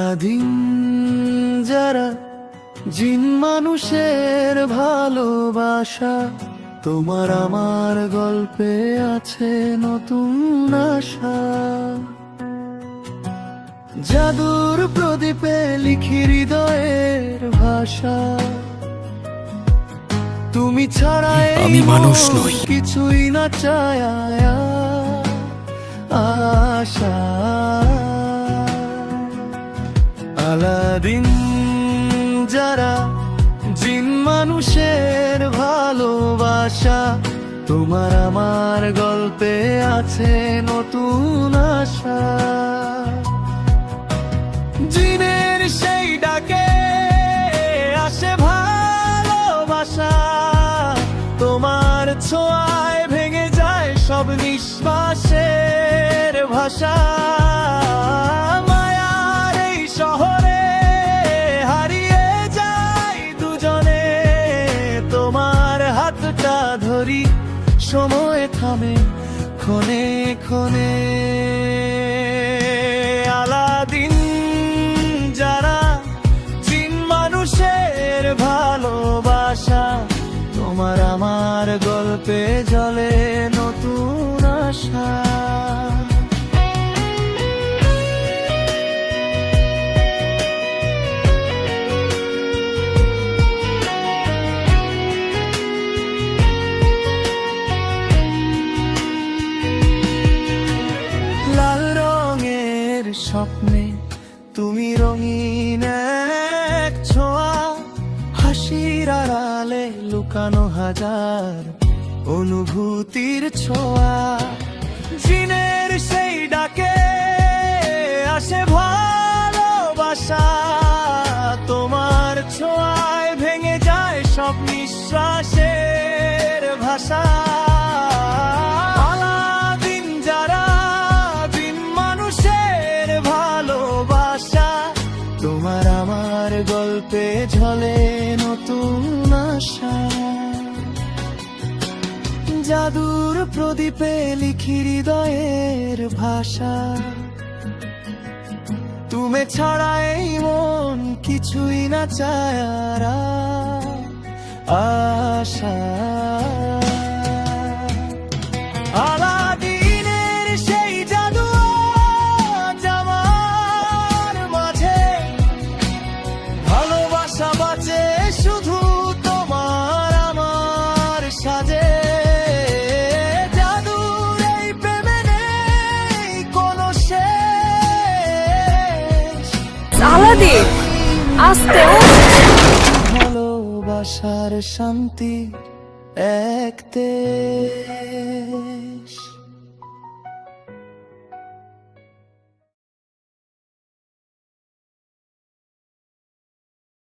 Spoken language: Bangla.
আলাদিন যারা জিন মানুষের ভালোবাসা, তোমার আমার গল্পে আছে নতুন আশা। জাদুর প্রদীপে লিখি হৃদয়ের ভাষা, তুমি ছাড়া আমি মানুষ নই, কিছুই না চায় আশা। আলাদিন যারা জিন মানুষের ভালোবাসা, তোমার আমার গল্পে আছে নতুন আশা। জিনের সেই ডাকে আসে ভালোবাসা, তোমার ছোঁয়ায় ভেঙে যায় সব নিঃশ্বাসের ভাষা। মায়ার এই শহরে হারিয়ে যাই দুজনে, তোমার হাতটা ধরি সময় থামে ক্ষণে ক্ষণে। আলাদিন যারা জিন মানুষের ভালোবাসা, তোমার আমার গল্পে জ্বলে নতুন আশা। লাল রঙের স্বপ্নে তুমি রঙিন এক ছোঁয়া, হাসির আড়ালে লুকানো হাজার অনুভূতির ছোঁয়া। জিনের সেই ডাকে আসে ভালোবাসা, তোমার ছোঁয়ায় ভেঙে যায় সব নিঃশ্বাসের ভাষা। আলাদিন যারা জিন মানুষের ভালোবাসা, তোমার আমার গল্পে ঝলে নতুন আশা। জাদুর প্রদীপে লিখি হৃদয়ের ভাষা, তুমি ছাড়া এই মন কিছুই না চায় আশা। আলাদিনের সেই জাদু আজ আমার মাঝে, ভালোবাসা বাঁচে শুধু তোমার আমার সাজে। জাদুর এই প্রেমে নেই কোনো শেষ। আলাদিন আস্তে ভালোবাসার শান্তি এক দেশ।